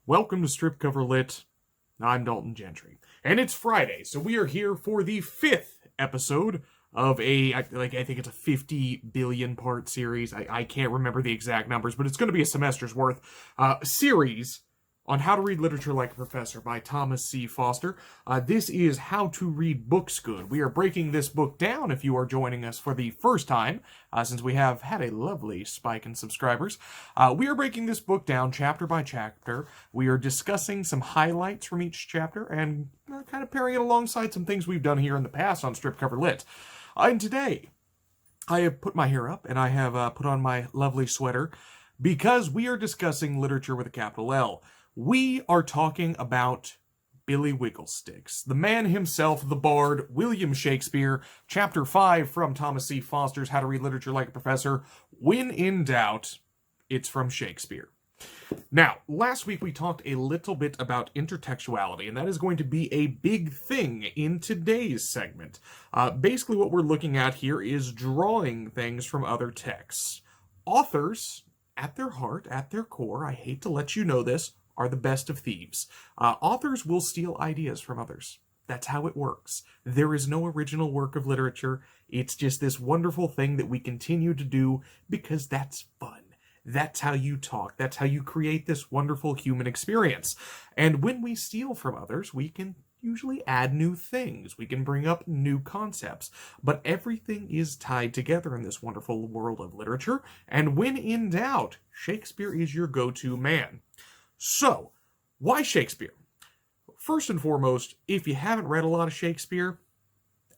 Welcome to Strip Cover Lit. I'm Dalton Gentry. And it's Friday, so we are here for the 5th episode of I think it's a 50 billion part series. I can't remember the exact numbers, but it's going to be a semester's worth series on How to Read Literature Like a Professor by Thomas C. Foster. This is How to Read Books Good. We are breaking this book down if you are joining us for the first time, since we have had a lovely spike in subscribers. We are breaking this book down chapter by chapter. We are discussing some highlights from each chapter and kind of pairing it alongside some things we've done here in the past on Strip Cover Lit. And today, I have put my hair up and I have put on my lovely sweater because we are discussing literature with a capital L. We are talking about Billy Wigglesticks, the man himself, the bard, William Shakespeare, Chapter 5 from Thomas C. Foster's How to Read Literature Like a Professor. When in doubt, it's from Shakespeare. Now, last week we talked a little bit about intertextuality, and that is going to be a big thing in today's segment. Basically what we're looking at here is drawing things from other texts. Authors, at their heart, at their core, I hate to let you know this, are the best of thieves. Authors will steal ideas from others. That's how it works. There is no original work of literature. It's just this wonderful thing that we continue to do because that's fun. That's how you talk. That's how you create this wonderful human experience. And when we steal from others, we can usually add new things. We can bring up new concepts. But everything is tied together in this wonderful world of literature. And when in doubt, Shakespeare is your go-to man. So, why Shakespeare? First and foremost, if you haven't read a lot of Shakespeare,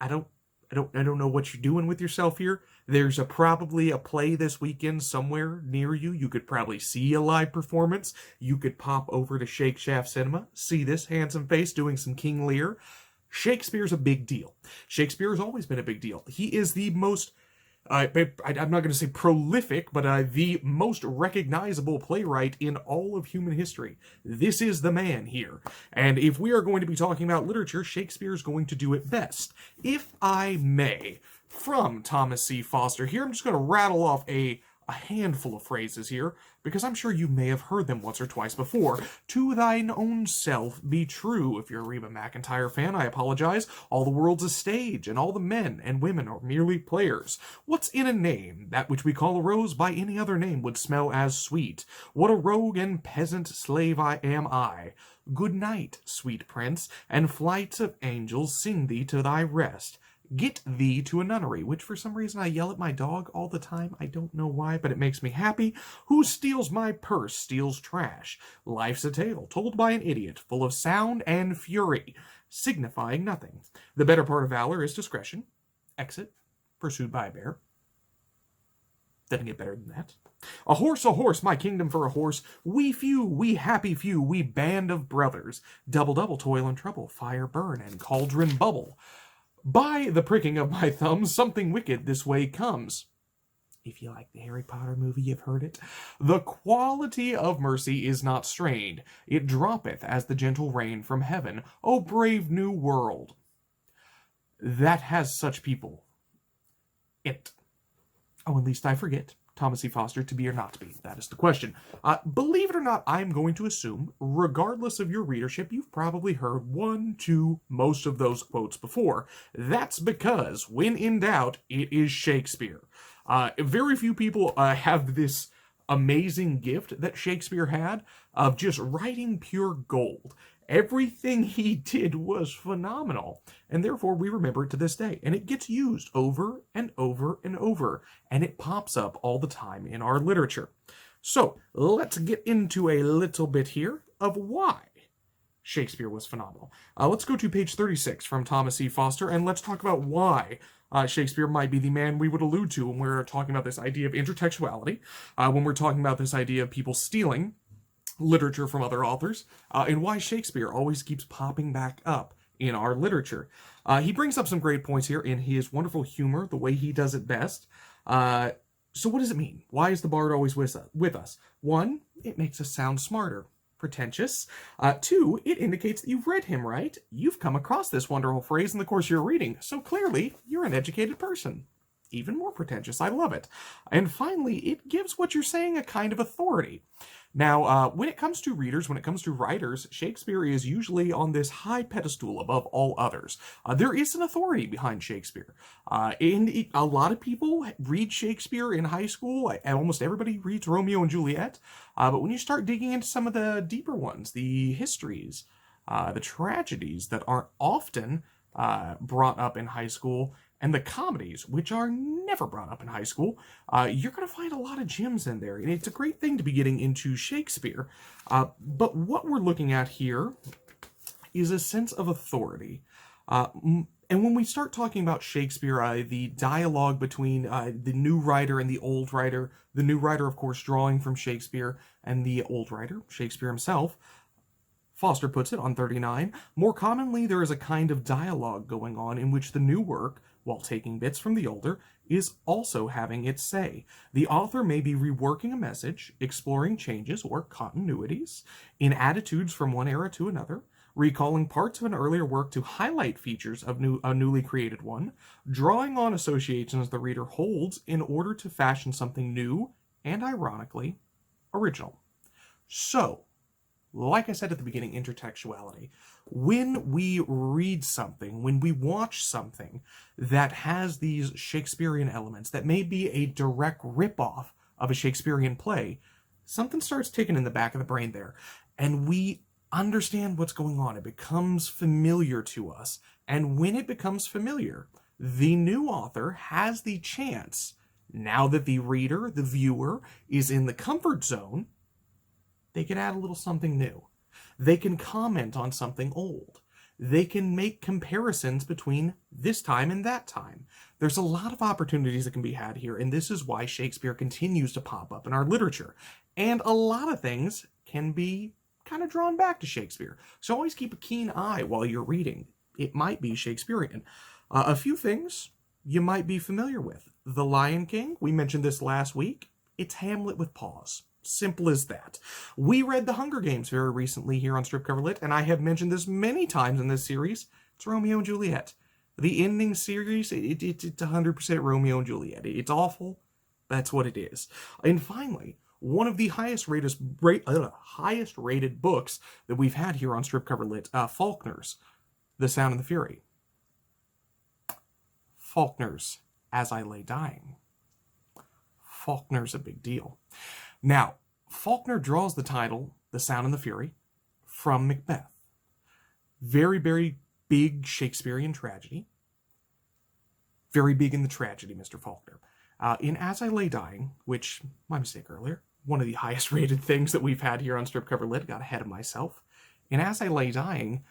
I don't know what you're doing with yourself here. There's probably a play this weekend somewhere near you. You could probably see a live performance. You could pop over to Shake Shaft Cinema, see this handsome face doing some King Lear. Shakespeare's a big deal. Shakespeare has always been a big deal. He is the most I'm not going to say prolific, but the most recognizable playwright in all of human history. This is the man here. And if we are going to be talking about literature, Shakespeare is going to do it best. If I may, from Thomas C. Foster here, I'm just going to rattle off a handful of phrases here, because I'm sure you may have heard them once or twice before. To thine own self be true. If you're a Reba McEntire fan, I apologize. All the world's a stage, and all the men and women are merely players. What's in a name? That which we call a rose by any other name would smell as sweet. What a rogue and peasant slave am I. Good night, sweet prince, and flights of angels sing thee to thy rest. Get thee to a nunnery, which for some reason I yell at my dog all the time. I don't know why, but it makes me happy. Who steals my purse steals trash. Life's a tale told by an idiot, full of sound and fury, signifying nothing. The better part of valor is discretion. Exit, pursued by a bear. Doesn't get better than that. A horse, my kingdom for a horse. We few, we happy few, we band of brothers. Double, double, toil and trouble, fire burn and cauldron bubble. By the pricking of my thumbs, something wicked this way comes. If you like the Harry Potter movie, you've heard it. The quality of mercy is not strained. It droppeth as the gentle rain from heaven. O brave new world. That has such people in it. Oh, at least I forget. Thomas C. Foster, to be or not to be? That is the question. Believe it or not, I'm going to assume, regardless of your readership, you've probably heard one, two, most of those quotes before. That's because, when in doubt, it is Shakespeare. Very few people have this amazing gift that Shakespeare had of just writing pure gold. Everything he did was phenomenal, and therefore we remember it to this day. And it gets used over and over and over, and it pops up all the time in our literature. So let's get into a little bit here of why Shakespeare was phenomenal. Let's go to page 36 from Thomas C. Foster, and let's talk about why Shakespeare might be the man we would allude to when we're talking about this idea of intertextuality, when we're talking about this idea of people stealing literature from other authors, and why Shakespeare always keeps popping back up in our literature. He brings up some great points here in his wonderful humor, the way he does it best. So what does it mean? Why is the bard always with us? One, it makes us sound smarter. Pretentious. Two, it indicates that you've read him, right? You've come across this wonderful phrase in the course of your reading, so clearly you're an educated person. Even more pretentious. I love it. And finally, it gives what you're saying a kind of authority. Now, when it comes to readers, when it comes to writers, Shakespeare is usually on this high pedestal above all others. There is an authority behind Shakespeare. A lot of people read Shakespeare in high school, and almost everybody reads Romeo and Juliet. But when you start digging into some of the deeper ones, the histories, the tragedies that aren't often brought up in high school, and the comedies, which are never brought up in high school, you're going to find a lot of gems in there. And it's a great thing to be getting into Shakespeare. But what we're looking at here is a sense of authority. And when we start talking about Shakespeare, the dialogue between the new writer and the old writer, the new writer, of course, drawing from Shakespeare, and the old writer, Shakespeare himself, Foster puts it on 39, more commonly there is a kind of dialogue going on in which the new work, while taking bits from the older, is also having its say. The author may be reworking a message, exploring changes or continuities in attitudes from one era to another, recalling parts of an earlier work to highlight features of a newly created one, drawing on associations the reader holds in order to fashion something new and, ironically, original. So, like I said at the beginning, intertextuality. When we read something, when we watch something that has these Shakespearean elements, that may be a direct ripoff of a Shakespearean play, something starts ticking in the back of the brain there. And we understand what's going on. It becomes familiar to us. And when it becomes familiar, the new author has the chance, now that the reader, the viewer, is in the comfort zone, they can add a little something new. They can comment on something old. They can make comparisons between this time and that time. There's a lot of opportunities that can be had here, and this is why Shakespeare continues to pop up in our literature. And a lot of things can be kind of drawn back to Shakespeare. So always keep a keen eye while you're reading. It might be Shakespearean. A few things you might be familiar with. The Lion King, we mentioned this last week. It's Hamlet with pause. Simple as that. We read The Hunger Games very recently here on Strip Cover Lit, and I have mentioned this many times in this series. It's Romeo and Juliet. The ending series, it's 100% Romeo and Juliet. It's awful. That's what it is. And finally, one of the highest rated books that we've had here on Strip Cover Lit, Faulkner's The Sound and the Fury. Faulkner's As I Lay Dying. Faulkner's a big deal. Now, Faulkner draws the title, The Sound and the Fury, from Macbeth. Very, very big Shakespearean tragedy. Very big in the tragedy, Mr. Faulkner. In As I Lay Dying, which, my mistake earlier, one of the highest rated things that we've had here on Strip Cover Lit, got ahead of myself. In As I Lay Dying,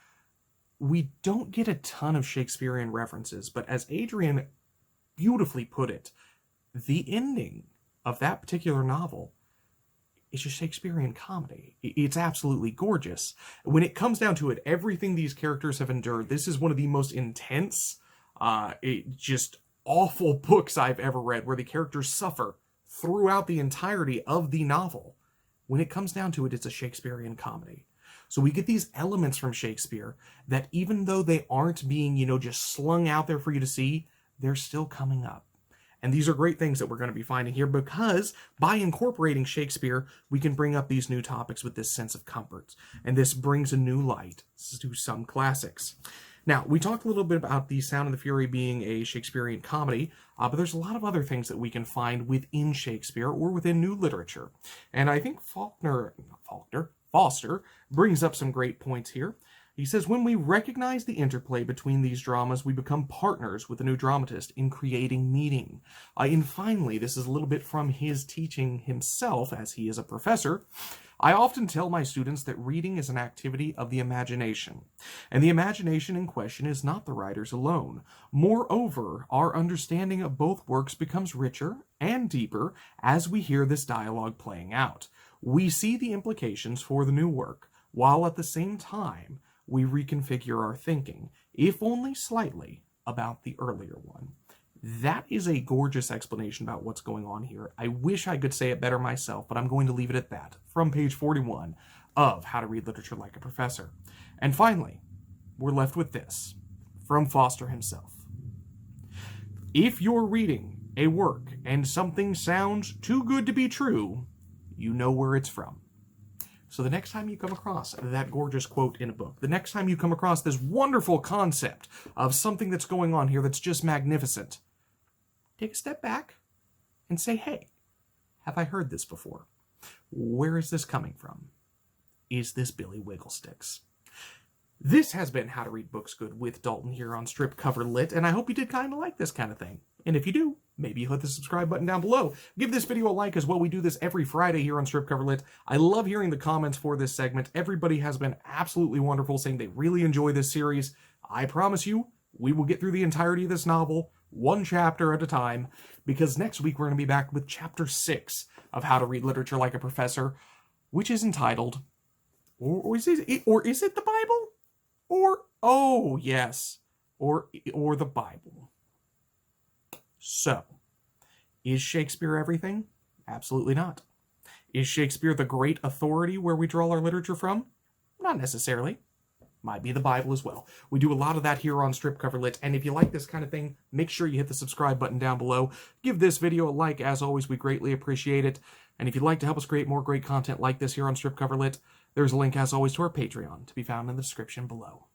we don't get a ton of Shakespearean references, but as Adrian beautifully put it, the ending of that particular novel, it's a Shakespearean comedy. It's absolutely gorgeous. When it comes down to it, everything these characters have endured, this is one of the most intense, just awful books I've ever read, where the characters suffer throughout the entirety of the novel. When it comes down to it, it's a Shakespearean comedy. So we get these elements from Shakespeare that even though they aren't being, just slung out there for you to see, they're still coming up. And these are great things that we're going to be finding here, because by incorporating Shakespeare, we can bring up these new topics with this sense of comfort. And this brings a new light to some classics. Now, we talked a little bit about The Sound and the Fury being a Shakespearean comedy, but there's a lot of other things that we can find within Shakespeare or within new literature. And I think Foster brings up some great points here. He says, when we recognize the interplay between these dramas, we become partners with the new dramatist in creating meaning. And finally, this is a little bit from his teaching himself, as he is a professor. I often tell my students that reading is an activity of the imagination, and the imagination in question is not the writers alone. Moreover, our understanding of both works becomes richer and deeper as we hear this dialogue playing out. We see the implications for the new work, while at the same time, we reconfigure our thinking, if only slightly, about the earlier one. That is a gorgeous explanation about what's going on here. I wish I could say it better myself, but I'm going to leave it at that, from page 41 of How to Read Literature Like a Professor. And finally, we're left with this, from Foster himself. If you're reading a work and something sounds too good to be true, you know where it's from. So the next time you come across that gorgeous quote in a book, the next time you come across this wonderful concept of something that's going on here that's just magnificent, take a step back and say, hey, have I heard this before? Where is this coming from? Is this Billy Wigglesticks? This has been How to Read Books Good with Dalton here on Strip Cover Lit, and I hope you did kind of like this kind of thing. And if you do, maybe you hit the subscribe button down below. Give this video a like as well. We do this every Friday here on Strip Cover Lit. I love hearing the comments for this segment. Everybody has been absolutely wonderful, saying they really enjoy this series. I promise you, we will get through the entirety of this novel, one chapter at a time, because next week we're going to be back with Chapter 6 of How to Read Literature Like a Professor, which is entitled, or is it the Bible? Oh yes, or the Bible. So, is Shakespeare everything? Absolutely not. Is Shakespeare the great authority where we draw our literature from? Not necessarily. Might be the Bible as well. We do a lot of that here on Strip Cover Lit, and if you like this kind of thing, make sure you hit the subscribe button down below. Give this video a like. As always, we greatly appreciate it. And if you'd like to help us create more great content like this here on Strip Cover Lit, there's a link, as always, to our Patreon to be found in the description below.